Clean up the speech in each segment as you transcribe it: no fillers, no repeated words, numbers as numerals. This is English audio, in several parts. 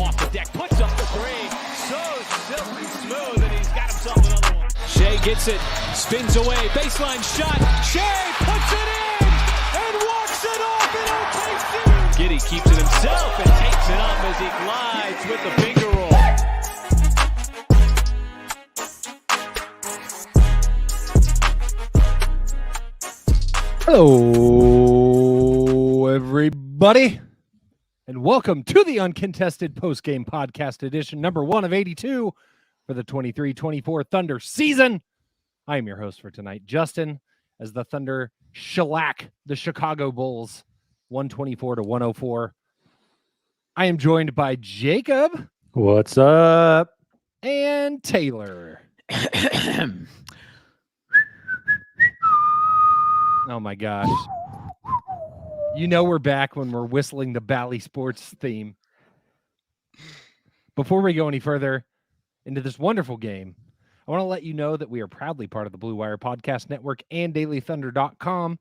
off the deck, puts up the three. So silky smooth, and he's got himself another one. Shai gets it, spins away, baseline shot. Shai puts it in and walks it off in OKC. Giddey keeps it himself and takes it up as he glides with the finger roll. Hello, everybody, and welcome to the Uncontested Postgame Podcast edition, number 1 of 82 for the 23-24 Thunder season. I am your host for tonight, Justin, as the Thunder shellac the Chicago Bulls 124-104. I am joined by Jacob. What's up? And Taylor. Oh my gosh. You know we're back when we're whistling the Bally Sports theme. Before we go any further into this wonderful game, I want to let you know that we are proudly part of the Blue Wire Podcast Network and dailythunder.com.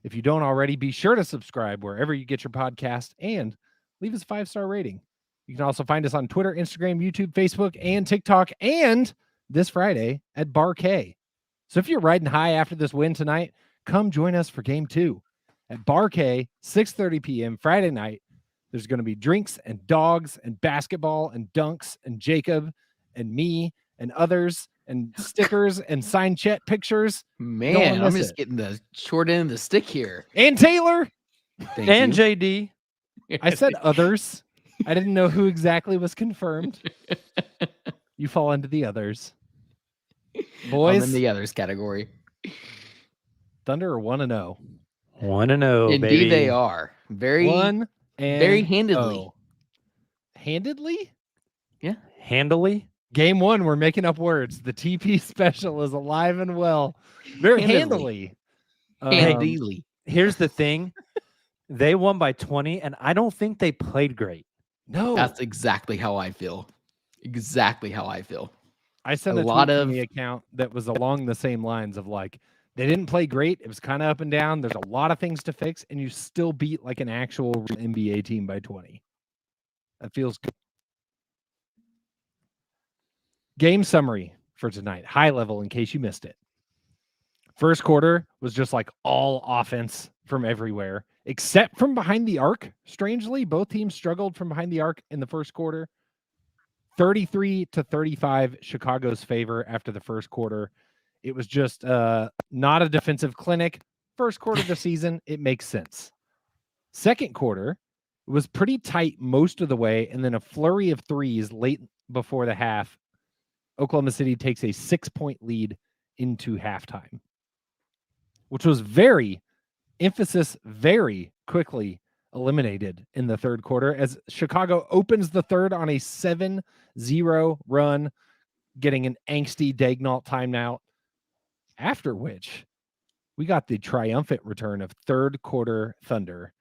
If you don't already, be sure to subscribe wherever you get your podcast and leave us a 5-star rating. You can also find us on Twitter, Instagram, YouTube, Facebook, and TikTok, and this Friday at Bar K. So if you're riding high after this win tonight, come join us for Game 2 at Bar K, 6:30 p.m. Friday night. There's going to be drinks and dogs and basketball and dunks and Jacob and me and others and stickers and signed Chet pictures. Man, I'm just getting the short end of the stick here. And Taylor. And JD. I said others. I didn't know who exactly was confirmed. You fall into the others. Boys. I'm in the others category. Thunder are 1-0. 1-0, Indeed, baby. they are. Very handedly. Handedly? Yeah. Handily? Game 1, we're making up words. The TP special is alive and well. Very handily. Handily. Here's the thing. They won by 20, and I don't think they played great. No. That's exactly how I feel. Exactly how I feel. I sent a lot of the account that was along the same lines of like, they didn't play great. It was kind of up and down. There's a lot of things to fix, and you still beat like an actual NBA team by 20. That feels good. Game summary for tonight, high level in case you missed it. First quarter was just like all offense from everywhere, except from behind the arc. Strangely, both teams struggled from behind the arc in the first quarter. 33-35 Chicago's favor after the first quarter. It was just not a defensive clinic. First quarter of the season, it makes sense. Second quarter was pretty tight most of the way, and then a flurry of threes late before the half. Oklahoma City takes a 6-point lead into halftime, which was very quickly eliminated in the third quarter as Chicago opens the third on a 7-0 run, getting an angsty Daignault timeout. After which, we got the triumphant return of third quarter Thunder.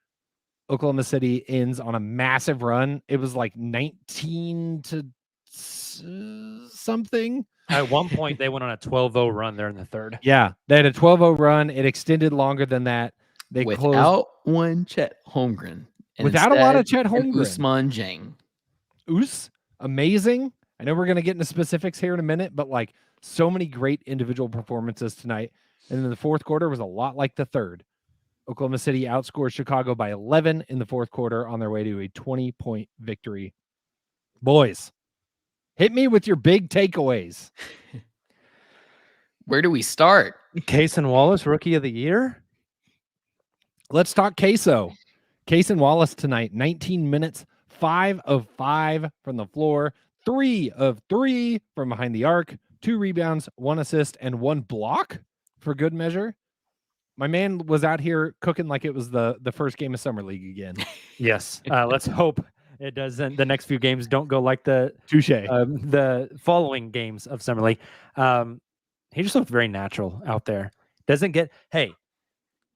Oklahoma City ends on a massive run. It was like 19 to something. At one point, they went on a 12-0 run there in the third. Yeah, they had a 12-0 run. It extended longer than that. They without one Chet Holmgren. Without a lot of Chet Holmgren. Ousmane Dieng. Amazing. I know we're going to get into specifics here in a minute, but like so many great individual performances tonight. And then the fourth quarter was a lot like the third. Oklahoma City outscored Chicago by 11 in the fourth quarter on their way to a 20-point victory. Boys, hit me with your big takeaways. Where do we start? Cason Wallace, Rookie of the Year? Let's talk Queso. Cason Wallace tonight, 19 minutes, 5 of 5 from the floor, 3 of 3 from behind the arc, 2 rebounds, 1 assist, and 1 block for good measure. My man was out here cooking like it was the first game of Summer League again. Yes. Let's hope it doesn't. The next few games don't go like the following games of Summer League. He just looked very natural out there. Doesn't get, hey,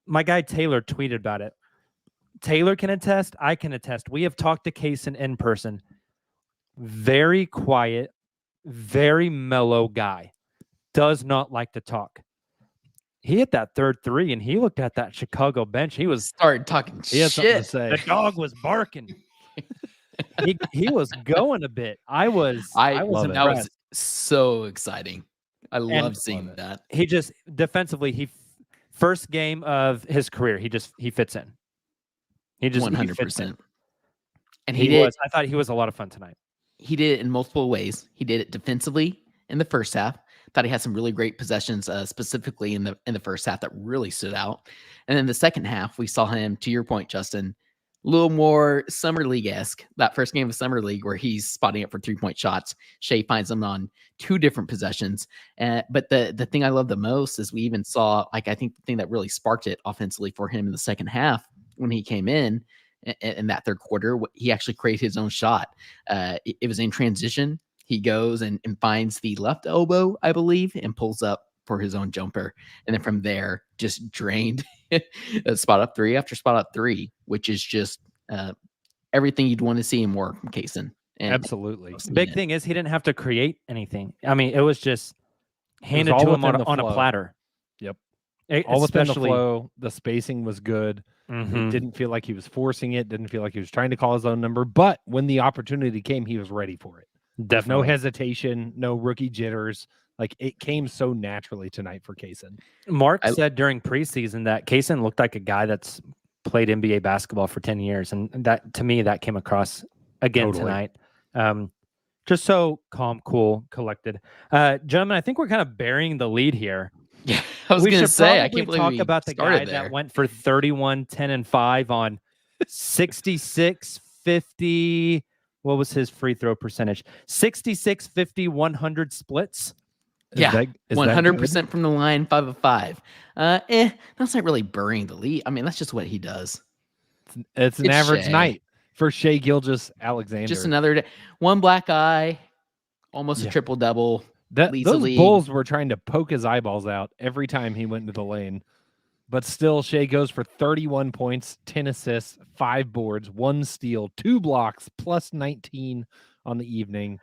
my guy Taylor tweeted about it. Taylor can attest. I can attest. We have talked to Cason in person. Very quiet, very mellow guy. Does not like to talk. He hit that third three, and he looked at that Chicago bench. He was started talking he had something to shit. say. The dog was barking. he was going a bit. I was That impressed. was so exciting. I love seeing that. He just defensively, first game of his career, he fits in. He 100%. And I thought he was a lot of fun tonight. He did it in multiple ways. He did it defensively in the first half. Thought he had some really great possessions, specifically in the first half, that really stood out. And then the second half, we saw him, to your point, Justin, a little more Summer League-esque. That first game of Summer League where he's spotting up for 3-point shots. Shai finds him on 2 different possessions. But the thing I love the most is we even saw, I think the thing that really sparked it offensively for him in the second half when he came in that third quarter, he actually created his own shot. It was in transition. He goes and finds the left elbow, I believe, and pulls up for his own jumper. And then from there, just drained spot up 3 after spot up 3, which is just everything you'd want to see him work from Cason. Absolutely. Big thing is he didn't have to create anything. I mean, it was just handed to him on a platter. Yep. All within the flow. The spacing was good. Mm-hmm. It didn't feel like he was forcing it. Didn't feel like he was trying to call his own number. But when the opportunity came, he was ready for it. Definitely. No hesitation, no rookie jitters. Like, it came so naturally tonight for Cason. Mark said during preseason that Cason looked like a guy that's played NBA basketball for 10 years. And that, to me, that came across again tonight. Just so calm, cool, collected. Gentlemen, I think we're kind of burying the lead here. Yeah, I was going to say, I can't believe talk we about the guy there. that went for 31, 10, and 5 on 66, 50. What was his free throw percentage? 66, 50, 100 splits. Yeah, 100% from the line, 5 of 5. That's not really burying the lead. I mean, that's just what he does. It's an average night for Shai Gilgeous-Alexander. Just another day. One black eye, almost a triple-double. Those Bulls were trying to poke his eyeballs out every time he went into the lane. But still, Shai goes for 31 points, 10 assists, 5 boards, 1 steal, 2 blocks, plus 19 on the evening.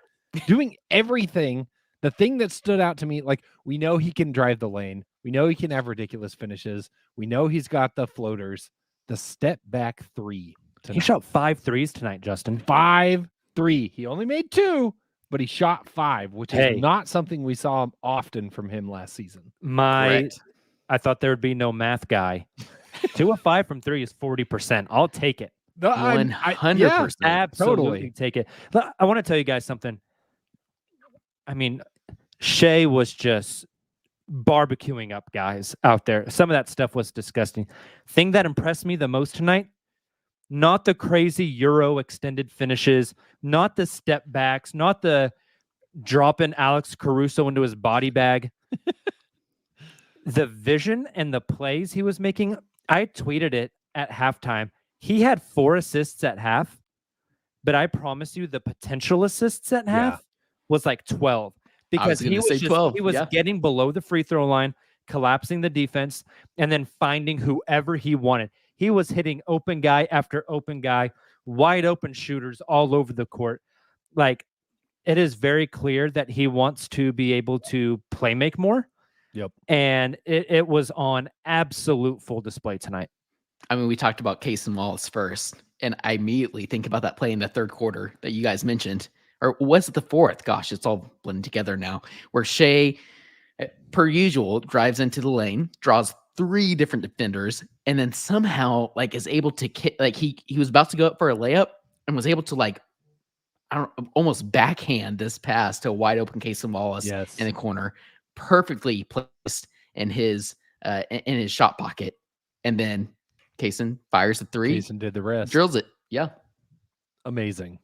Doing everything. The thing that stood out to me, like, we know he can drive the lane. We know he can have ridiculous finishes. We know he's got the floaters. The step back 3 tonight. He shot 5 threes tonight, Justin. 5-3. He only made 2. But he shot 5, which is not something we saw often from him last season. I thought there would be no math guy. 2 of 5 from 3 is 40%. I'll take it. 100%. Yeah, absolutely take it. But I want to tell you guys something. I mean, Shai was just barbecuing up guys out there. Some of that stuff was disgusting. Thing that impressed me the most tonight, not the crazy Euro extended finishes, not the step backs, not the dropping Alex Caruso into his body bag. The vision and the plays he was making, I tweeted it at halftime. He had 4 assists at half, but I promise you the potential assists at half was like 12. Because he was getting below the free throw line, collapsing the defense, and then finding whoever he wanted. He was hitting open guy after open guy, wide open shooters all over the court. Like, it is very clear that he wants to be able to play make more. Yep. And it was on absolute full display tonight. I mean, we talked about Cason Wallace first, and I immediately think about that play in the third quarter that you guys mentioned. Or was it the fourth? Gosh, it's all blending together now. Where Shai, per usual, drives into the lane, draws 3 different defenders, and then somehow is able to he was about to go up for a layup and was able to almost backhand this pass to a wide open Cason Wallace in the corner, perfectly placed in his shot pocket, and then Cason fires the 3. Cason did the rest, drills it. Yeah, amazing.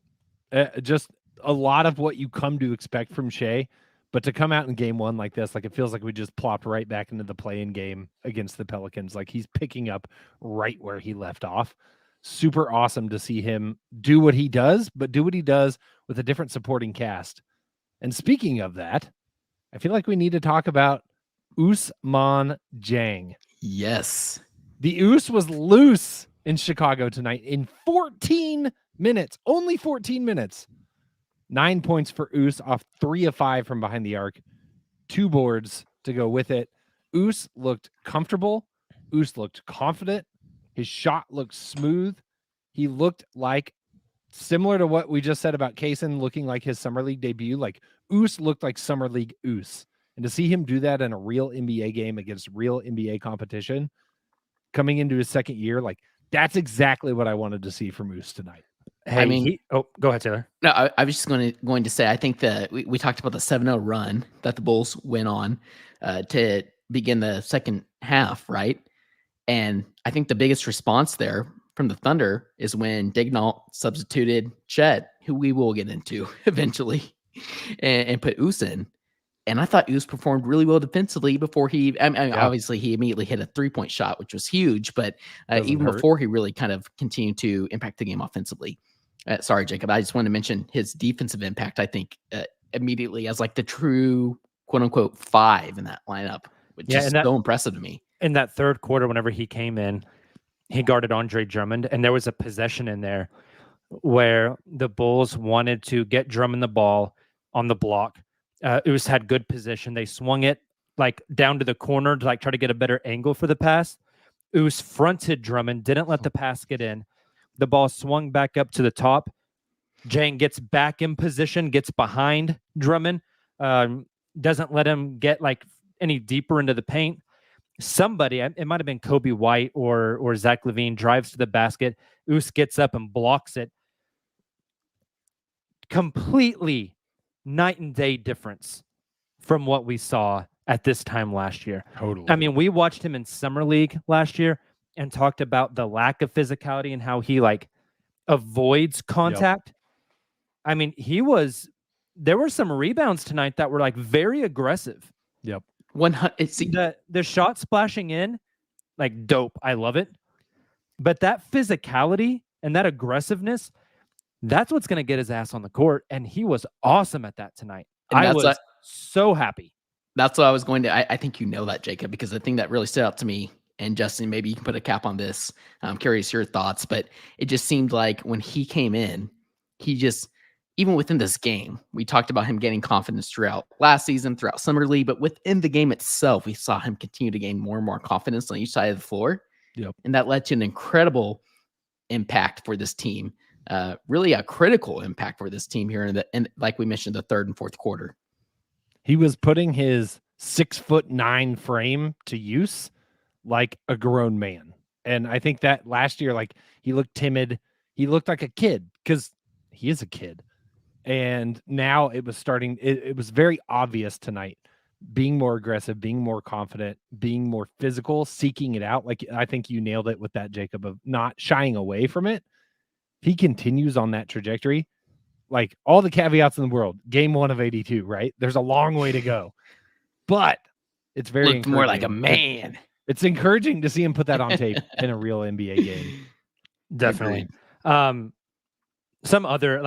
Just a lot of what you come to expect from Shai. But to come out in game 1 like this, it feels like we just plopped right back into the play-in game against the Pelicans. Like, he's picking up right where he left off. Super awesome to see him do what he does, but do what he does with a different supporting cast. And speaking of that, I feel like we need to talk about Ousmane Dieng. Yes. The Ouse was loose in Chicago tonight in 14 minutes. Only 14 minutes. 9 points for Ouse off 3 of 5 from behind the arc. 2 boards to go with it. Ouse looked comfortable. Ouse looked confident. His shot looked smooth. He looked like similar to what we just said about Cason looking like his summer league debut, like Ouse looked like summer league Ouse. And to see him do that in a real NBA game against real NBA competition coming into his second year, like that's exactly what I wanted to see from Ouse tonight. Hey, I mean, go ahead, Taylor. No, I was just going to say, I think that we talked about the 7-0 run that the Bulls went on to begin the second half, right? And I think the biggest response there from the Thunder is when Dieng substituted Chet, who we will get into eventually, and put Ouse in. And I thought Ouse performed really well defensively before obviously he immediately hit a 3-point shot, which was huge, but even before he really kind of continued to impact the game offensively. Sorry, Jacob. I just wanted to mention his defensive impact, I think, immediately as like the true quote unquote 5 in that lineup, which is so impressive to me. In that third quarter, whenever he came in, he guarded Andre Drummond, and there was a possession in there where the Bulls wanted to get Drummond the ball on the block. Ouse had good position. They swung it like down to the corner to like try to get a better angle for the pass. Ouse fronted Drummond, didn't let the pass get in. The ball swung back up to the top. Dieng gets back in position, gets behind Drummond, doesn't let him get like any deeper into the paint. Somebody, it might have been Kobe White or Zach LaVine, drives to the basket. Ouse gets up and blocks it. Completely night and day difference from what we saw at this time last year. Totally. I mean, we watched him in Summer League last year and talked about the lack of physicality and how he like avoids contact. Yep. I mean, there were some rebounds tonight that were like very aggressive. Yep. The shot splashing in, like dope. I love it. But that physicality and that aggressiveness, that's what's going to get his ass on the court. And he was awesome at that tonight. I was so happy. That's what I was going to. I think you know that, Jacob, because the thing that really stood out to me, and Justin, maybe you can put a cap on this. I'm curious your thoughts, but it just seemed like when he came in, he just, even within this game, we talked about him gaining confidence throughout last season, throughout Summer League, but within the game itself, we saw him continue to gain more and more confidence on each side of the floor. Yep. And that led to an incredible impact for this team. Really a critical impact for this team here in like we mentioned, the third and fourth quarter. He was putting his 6'9" frame to use like a grown man. And I think that last year, like he looked timid. He looked like a kid because he is a kid. And now it was starting. It was very obvious tonight, being more aggressive, being more confident, being more physical, seeking it out. Like I think you nailed it with that, Jacob, of not shying away from it. He continues on that trajectory. Like all the caveats in the world, game 1 of 82, right? There's a long way to go, but it's very looked more like a man. It's encouraging to see him put that on tape in a real NBA game. Definitely. Some other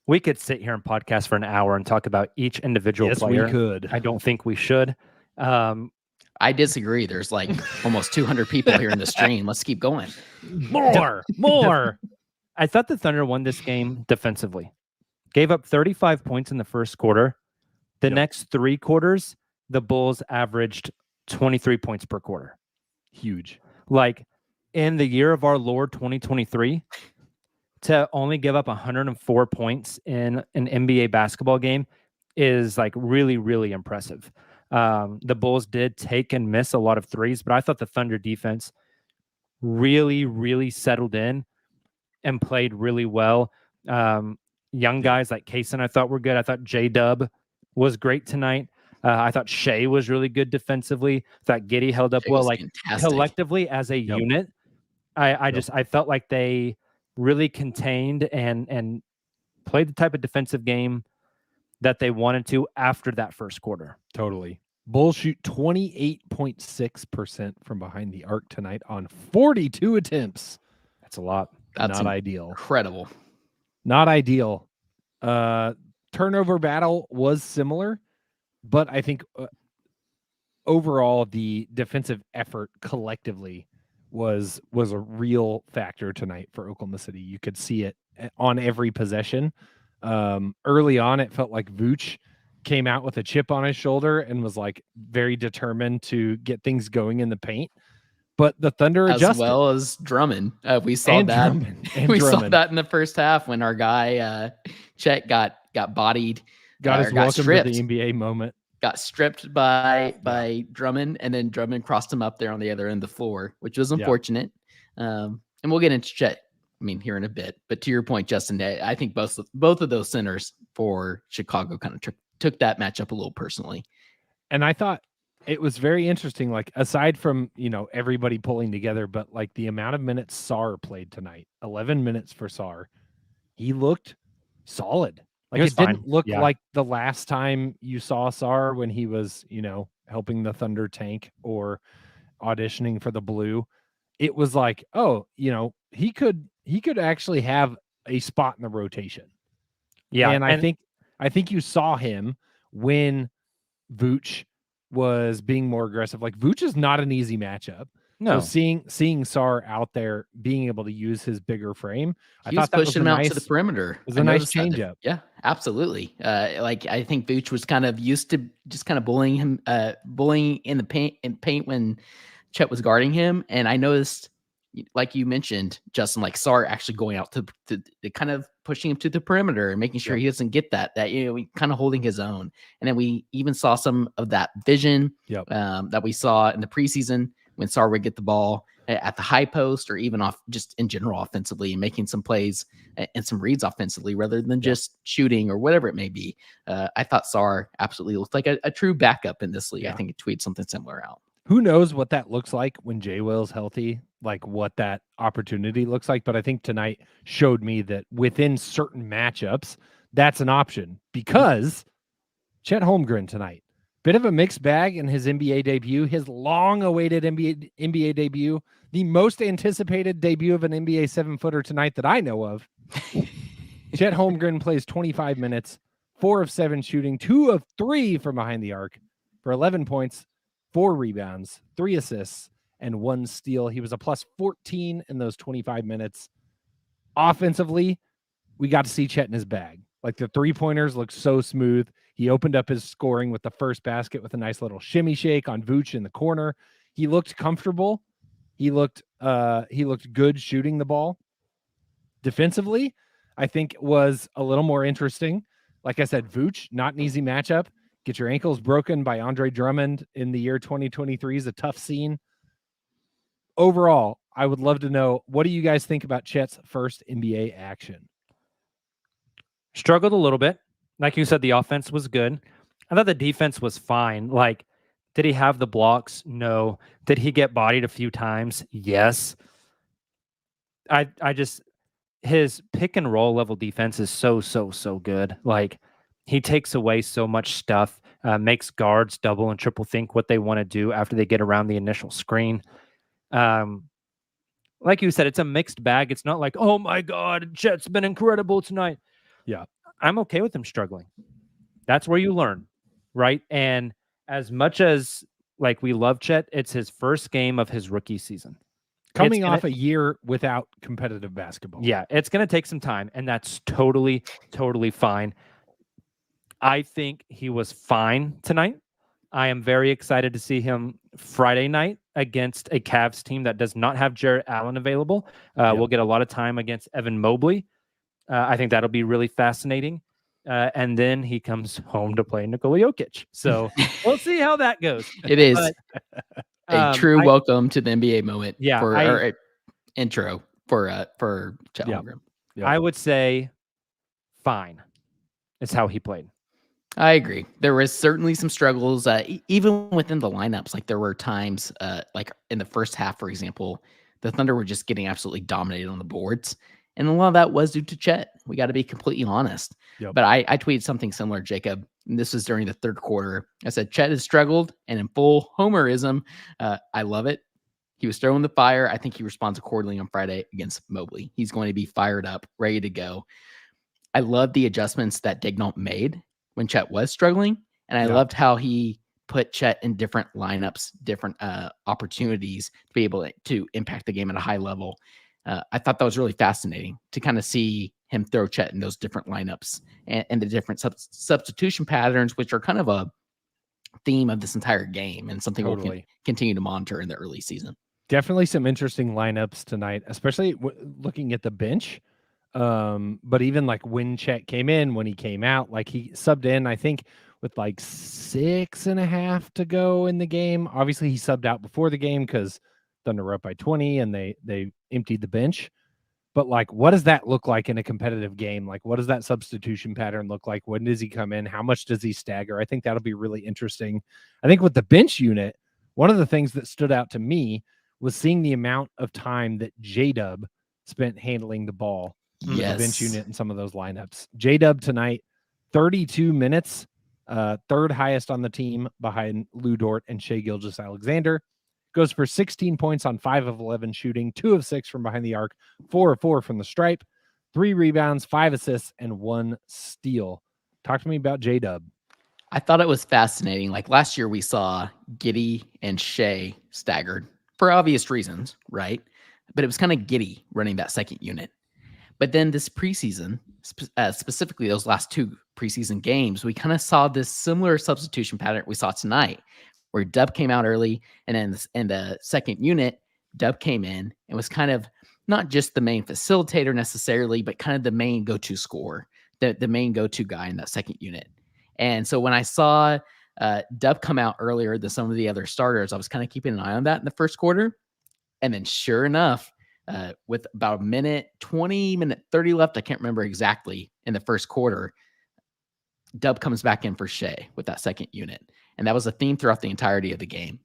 we could sit here and podcast for an hour and talk about each individual player. We could. I don't think we should. I disagree. There's like almost 200 people here in the stream. Let's keep going. More. I thought the Thunder won this game defensively. Gave up 35 points in the first quarter. The next 3 quarters, the Bulls averaged 23 points per quarter. Huge. Like in the year of our Lord 2023, to only give up 104 points in an NBA basketball game is like really, really impressive. The Bulls did take and miss a lot of threes, but I thought the Thunder defense really, really settled in and played really well. Young guys like Cason I thought were good. I thought J-Dub was great tonight. I thought Shai was really good defensively. I thought Giddey held up well. Like fantastic. Collectively as a unit, I felt like they really contained and played the type of defensive game that they wanted to after that first quarter. Totally. Bulls shoot 28.6% from behind the arc tonight on 42 attempts. That's a lot. That's not ideal. Incredible. Not ideal. Turnover battle was similar, but I think overall the defensive effort collectively was a real factor tonight for Oklahoma City. You could see it on every possession. Early on, it felt like Vooch came out with a chip on his shoulder and was like very determined to get things going in the paint. but the Thunder as adjusted. well as Drummond. We saw that. Saw that in the first half when our guy Chet got bodied, got his welcome to the NBA moment. Got stripped by Drummond, and then Drummond crossed him up there on the other end of the floor, which was unfortunate. And we'll get into Chet, here in a bit. But to your point, Justin, I think both of those centers for Chicago kind of took that matchup a little personally. And I thought it was very interesting, like aside from, everybody pulling together, but like the amount of minutes Sarr played tonight, 11 minutes for Sarr, he looked solid. Like it didn't look like the last time you saw Sarr when he was, helping the Thunder tank or auditioning for the Blue. It was like, he could actually have a spot in the rotation. Yeah. And I think you saw him when Vooch was being more aggressive. Like Vooch is not an easy matchup. No, so seeing Sarr out there being able to use his bigger frame, I thought that was pushing him out to the perimeter. It was a nice change up. Yeah, absolutely. I think Vooch was kind of used to just kind of bullying him, bullying in the paint when Chet was guarding him, and I noticed, like you mentioned, Justin, like Sarr actually going out to kind of pushing him to the perimeter and making sure he doesn't get that kind of holding his own. And then we even saw some of that vision that we saw in the preseason when Sarr would get the ball at the high post or even off just in general offensively and making some plays and some reads offensively rather than just shooting or whatever it may be. I thought Sarr absolutely looked like a true backup in this league. I think he tweeted something similar out. Who knows what that looks like when J. Will's healthy, like what that opportunity looks like. But I think tonight showed me that within certain matchups, that's an option because Chet Holmgren tonight, bit of a mixed bag in his NBA debut, his long-awaited NBA debut, the most anticipated debut of an NBA 7-footer tonight that I know of. Chet Holmgren plays 25 minutes, 4 of 7 shooting, 2 of 3 from behind the arc for 11 points, 4 rebounds, 3 assists, and 1 steal. He was a plus 14 in those 25 minutes. Offensively, we got to see Chet in his bag. Like the 3-pointers looked so smooth. He opened up his scoring with the first basket with a nice little shimmy shake on Vooch in the corner. He looked comfortable. He looked good shooting the ball. Defensively, I think was a little more interesting. Like I said, Vooch, not an easy matchup. Get your ankles broken by Andre Drummond in the year 2023 is a tough scene. Overall, I would love to know, what do you guys think about Chet's first NBA action? Struggled a little bit. Like you said, the offense was good. I thought the defense was fine. Like, did he have the blocks? No. Did he get bodied a few times? Yes. His pick and roll level defense is so good. Like, he takes away so much stuff, makes guards double and triple think what they want to do after they get around the initial screen. Like you said, it's a mixed bag. It's not like, oh my God, Chet's been incredible tonight. Yeah. I'm okay with him struggling. That's where you learn, right? And as much as like we love Chet, it's his first game of his rookie season. Coming off a year without competitive basketball. Yeah, it's going to take some time, and that's totally fine. I think he was fine tonight. I am very excited to see him Friday night against a Cavs team that does not have Jarrett Allen available. We'll get a lot of time against Evan Mobley. I think that'll be really fascinating. And then he comes home to play Nikola Jokic. So we'll see how that goes. It is a true welcome to the NBA moment. Yeah, or intro for Chet Holmgren. Yeah. I would say fine. It's how he played. I agree. There was certainly some struggles, even within the lineups. Like there were times, like in the first half, for example, the Thunder were just getting absolutely dominated on the boards. And a lot of that was due to Chet. We got to be completely honest. Yep. But I tweeted something similar, Jacob. And this was during the third quarter. I said, Chet has struggled, and in full homerism, I love it. He was throwing the fire. I think he responds accordingly on Friday against Mobley. He's going to be fired up, ready to go. I love the adjustments that Daigneault made when Chet was struggling. And I loved how he put Chet in different lineups, different opportunities to be able to impact the game at a high level. I thought that was really fascinating to kind of see him throw Chet in those different lineups and the different substitution patterns, which are kind of a theme of this entire game and something we'll continue to monitor in the early season. Definitely some interesting lineups tonight, especially looking at the bench. But even like when Chet came in, when he came out, like he subbed in, I think with like 6.5 to go in the game. Obviously he subbed out before the game because Thunder were up by 20 and they emptied the bench. But like, what does that look like in a competitive game? Like, what does that substitution pattern look like? When does he come in? How much does he stagger? I think that'll be really interesting. I think with the bench unit, one of the things that stood out to me was seeing the amount of time that J-Dub spent handling the ball. Yes. The bench unit in some of those lineups. J-Dub tonight, 32 minutes, third highest on the team behind Lou Dort and Shai Gilgeous-Alexander. Goes for 16 points on 5 of 11 shooting, 2 of 6 from behind the arc, 4 of 4 from the stripe, 3 rebounds, 5 assists, and 1 steal. Talk to me about J-Dub. I thought it was fascinating. Like last year, we saw Giddey and Shai staggered for obvious reasons, right? But it was kind of Giddey running that second unit. But then this preseason, specifically those last 2 preseason games, we kind of saw this similar substitution pattern we saw tonight, where Dub came out early, and then in the second unit, Dub came in and was kind of not just the main facilitator necessarily, but kind of the main go-to scorer, the main go-to guy in that second unit. And so when I saw Dub come out earlier than some of the other starters, I was kind of keeping an eye on that in the first quarter. And then sure enough, with about a minute 20, minute 30 left, I can't remember exactly, in the first quarter, Dub comes back in for Shai with that second unit. And that was a theme throughout the entirety of the game.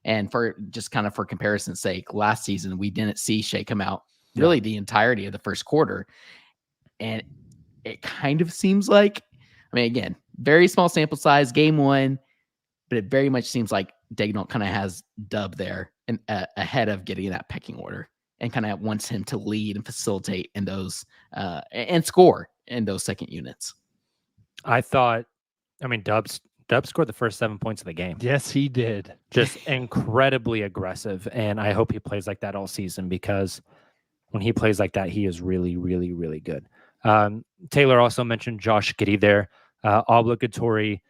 And for just kind of for comparison's sake, last season, we didn't see Shai come out really the entirety of the first quarter. And it kind of seems like, I mean, again, very small sample size, game 1, but it very much seems like Daigneault kind of has Dub there and ahead of getting that pecking order, and kind of wants him to lead and facilitate in those and score in those second units. I thought, I mean, Dub scored the first 7 points of the game. Yes, he did. Just incredibly aggressive. And I hope he plays like that all season, because when he plays like that, he is really, really, really good. Taylor also mentioned Josh Giddey there. Obligatory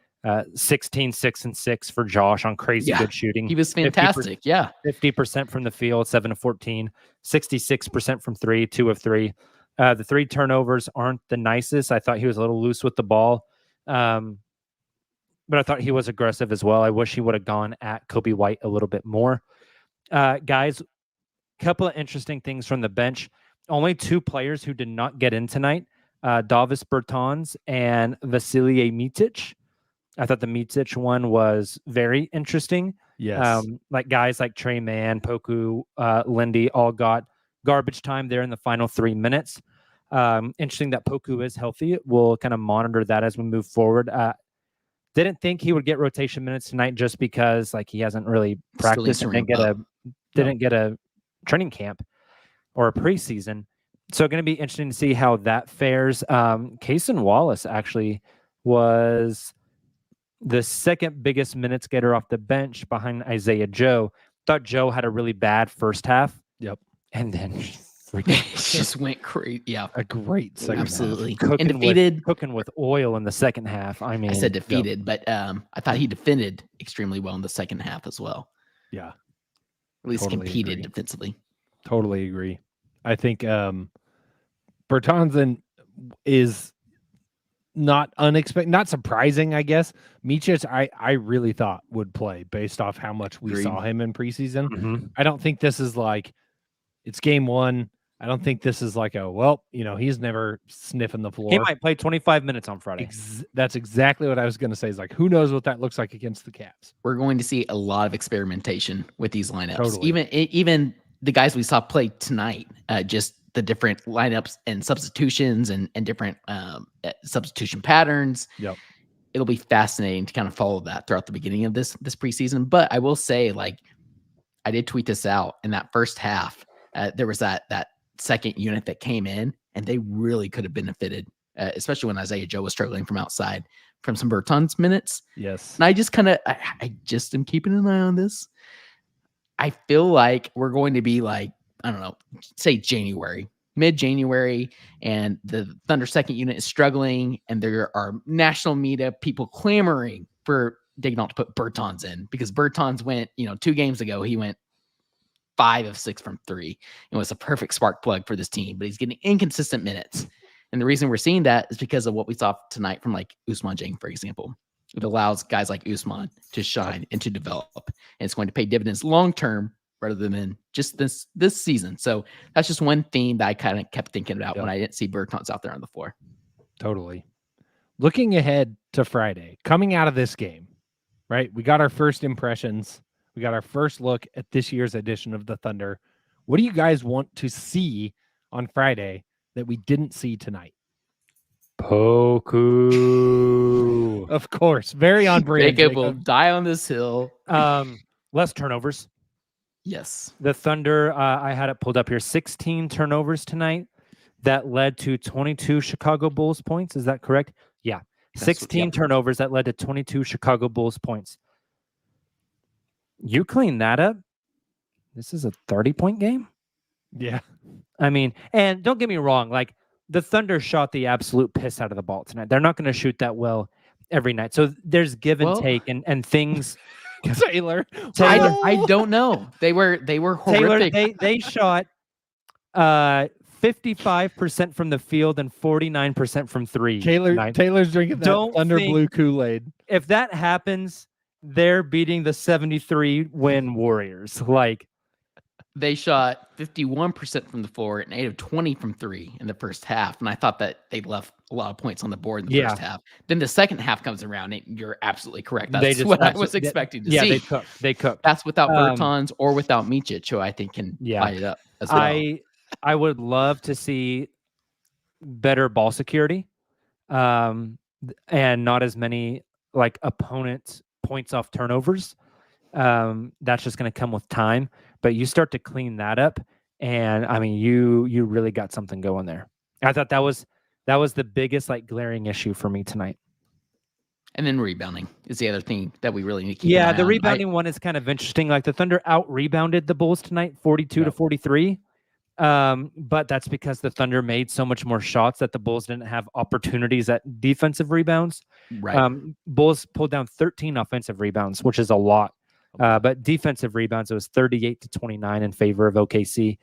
16, 6, and 6 for Josh on crazy good shooting. He was fantastic. 50% from the field, 7 of 14, 66% from 3, 2 of 3. The 3 turnovers aren't the nicest. I thought he was a little loose with the ball. But I thought he was aggressive as well. I wish he would have gone at Kobe White a little bit more. Guys, couple of interesting things from the bench. Only 2 players who did not get in tonight, Davis Bertans and Vasilije Micic. I thought the Micic one was very interesting. Yes. Like guys like Trey Mann, Poku, Lindy all got garbage time there in the final 3 minutes. Interesting that Poku is healthy. We'll kind of monitor that as we move forward. Didn't think he would get rotation minutes tonight just because like he hasn't really practiced and didn't get a training camp or a preseason. So going to be interesting to see how that fares. Cason Wallace actually was the second biggest minutes getter off the bench behind Isaiah Joe. Thought Joe had a really bad first half. Yep. And then just went crazy. Yeah. A great second Absolutely. half. And defeated. Cooking with oil in the second half. I mean, I said defeated, but I thought he defended extremely well in the second half as well. Yeah. At least Totally competed agree. defensively. Totally agree. I think Bertans is not unexpected, not surprising, I guess. Micic, I really thought would play based off how much we saw him in preseason. Mm-hmm. I don't think this is like, it's game 1. I don't think this is like he's never sniffing the floor. He might play 25 minutes on Friday. That's exactly what I was going to say. Is like, who knows what that looks like against the Cavs. We're going to see a lot of experimentation with these lineups. Totally. Even the guys we saw play tonight, just the different lineups and substitutions and different substitution patterns. Yep. It'll be fascinating to kind of follow that throughout the beginning of this preseason. But I will say, like, I did tweet this out in that first half. There was that second unit that came in, and they really could have benefited, especially when Isaiah Joe was struggling from outside, from some Bertans minutes. Yes. And I just I just am keeping an eye on this. I feel like we're going to be like, I don't know, say mid-January, and the Thunder second unit is struggling, and there are national media people clamoring for Daigneault to put Bertans in, because Bertans went, 2 games ago, he went 5 of 6 from 3 and was a perfect spark plug for this team, but he's getting inconsistent minutes. And the reason we're seeing that is because of what we saw tonight from like Ousmane Dieng, for example. It allows guys like Ousmane to shine and to develop, and it's going to pay dividends long-term rather than just this season. So that's just one theme that I kind of kept thinking about when I didn't see Bertans out there on the floor. Totally. Looking ahead to Friday, coming out of this game, right? We got our first impressions. We got our first look at this year's edition of the Thunder. What do you guys want to see on Friday that we didn't see tonight? Poku. Of course. Very on brand. Jacob will die on this hill. Less turnovers. Yes. The Thunder, I had it pulled up here, 16 turnovers tonight. That led to 22 Chicago Bulls points. Is that correct? Yeah. 16 turnovers that led to 22 Chicago Bulls points. You clean that up, this is a 30-point game? Yeah. I mean, and don't get me wrong, like the Thunder shot the absolute piss out of the ball tonight. They're not going to shoot that well every night. So there's give and take and things. Taylor. I don't know. They were horrific. Taylor, they shot 55% from the field and 49% from 3. Taylor's drinking that Thunder Blue Kool-Aid. If that happens, they're beating the 73-win Warriors. Like, they shot 51% from the floor and 8 of 20 from 3 in the first half. And I thought that they left a lot of points on the board in the first half. Then the second half comes around and you're absolutely correct. That's what I was expecting to see. Yeah, they cooked. That's without Bertans or without Micic, who I think can light it up as well. I would love to see better ball security and not as many like opponent points off turnovers. That's just going to come with time, but you start to clean that up, and I mean, you really got something going there. I thought that was the biggest like glaring issue for me tonight. And then rebounding is the other thing that we really need to keep an eye the on. rebounding one is kind of interesting. Like the Thunder out rebounded the Bulls tonight, 42 to 43. But that's because the Thunder made so much more shots that the Bulls didn't have opportunities at defensive rebounds. Right. Bulls pulled down 13 offensive rebounds, which is a lot. But defensive rebounds, it was 38 to 29 in favor of OKC.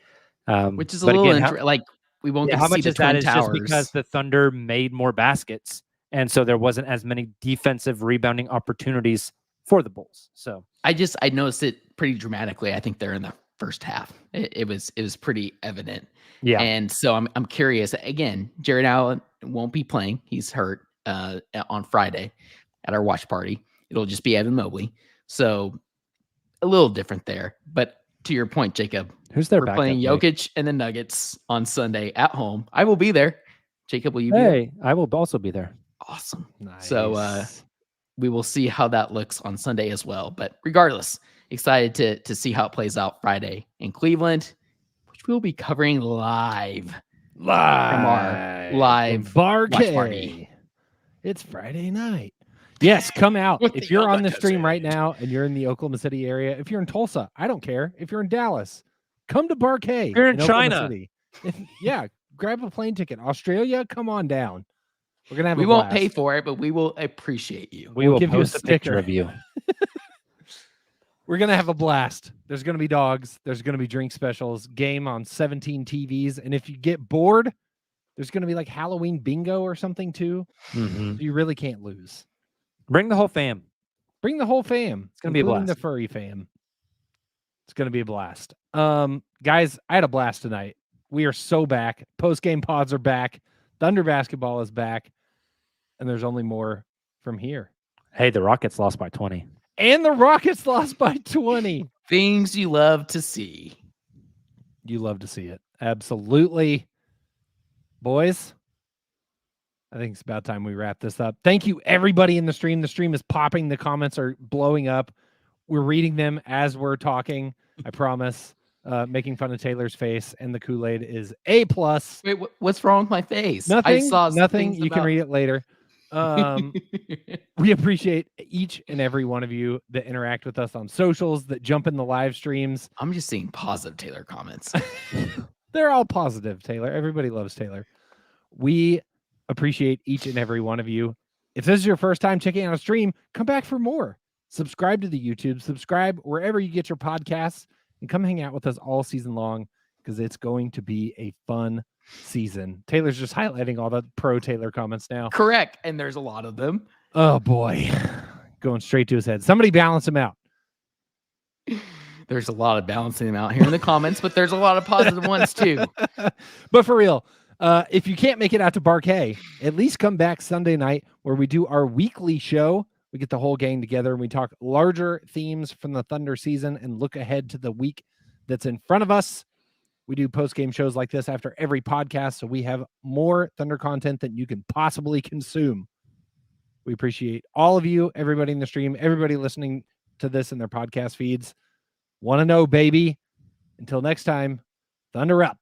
Which is a little like we won't get to see the Twin Towers. Just because the Thunder made more baskets, and so there wasn't as many defensive rebounding opportunities for the Bulls. So I noticed it pretty dramatically. I think they're in the first half. It was pretty evident. Yeah. And so I'm curious. Again, Jared Allen won't be playing. He's hurt on Friday at our watch party. It'll just be Evan Mobley. So a little different there. But to your point, Jacob, who's there? We're playing Jokic and the Nuggets on Sunday at home. I will be there. Jacob, will you be there? I will also be there. Awesome. Nice. So we will see how that looks on Sunday as well. But regardless, excited to see how it plays out Friday in Cleveland, which we'll be covering live from our live watch party. It's Friday night. Yes, come out. If you're on the stream right now and you're in the Oklahoma City area, if you're in Tulsa, I don't care. If you're in Dallas, come to Bar K. If you're in China. Grab a plane ticket. Australia, come on down. We're gonna have. We won't pay for it, but we will appreciate you. We will give you a picture of you. We're going to have a blast. There's going to be dogs. There's going to be drink specials, game on 17 TVs. And if you get bored, there's going to be like Halloween bingo or something too. Mm-hmm. So you really can't lose. Bring the whole fam. Bring the whole fam. It's going to be a blast. The furry fam. It's going to be a blast. Guys, I had a blast tonight. We are so back. Post-game pods are back. Thunder basketball is back. And there's only more from here. Hey, the Rockets lost by 20. And the Rockets lost by 20. Things you love to see. You love to see it. Absolutely. Boys, I think it's about time we wrap this up. Thank you, everybody in the stream. The stream is popping. The comments are blowing up. We're reading them as we're talking. I promise. Making fun of Taylor's face and the Kool-Aid is A+. Wait, what's wrong with my face? Nothing. I saw nothing. You can read it later. We appreciate each and every one of you that interact with us on socials, that jump in the live streams. I'm just seeing positive Taylor comments. They're all positive, Taylor. Everybody loves Taylor. We appreciate each and every one of you. If this is your first time checking out a stream, come back for more. Subscribe to the YouTube, subscribe wherever you get your podcasts, and come hang out with us all season long because it's going to be a fun season. Taylor's just highlighting all the pro Taylor comments now. Correct. And there's a lot of them. Oh, boy. Going straight to his head. Somebody balance him out. There's a lot of balancing them out here in the comments, but there's a lot of positive ones too. But for real, if you can't make it out to Barquet, at least come back Sunday night where we do our weekly show. We get the whole gang together and we talk larger themes from the Thunder season and look ahead to the week that's in front of us. We do post-game shows like this after every podcast, so we have more Thunder content than you can possibly consume. We appreciate all of you, everybody in the stream, everybody listening to this in their podcast feeds. Want to know, baby. Until next time, Thunder up.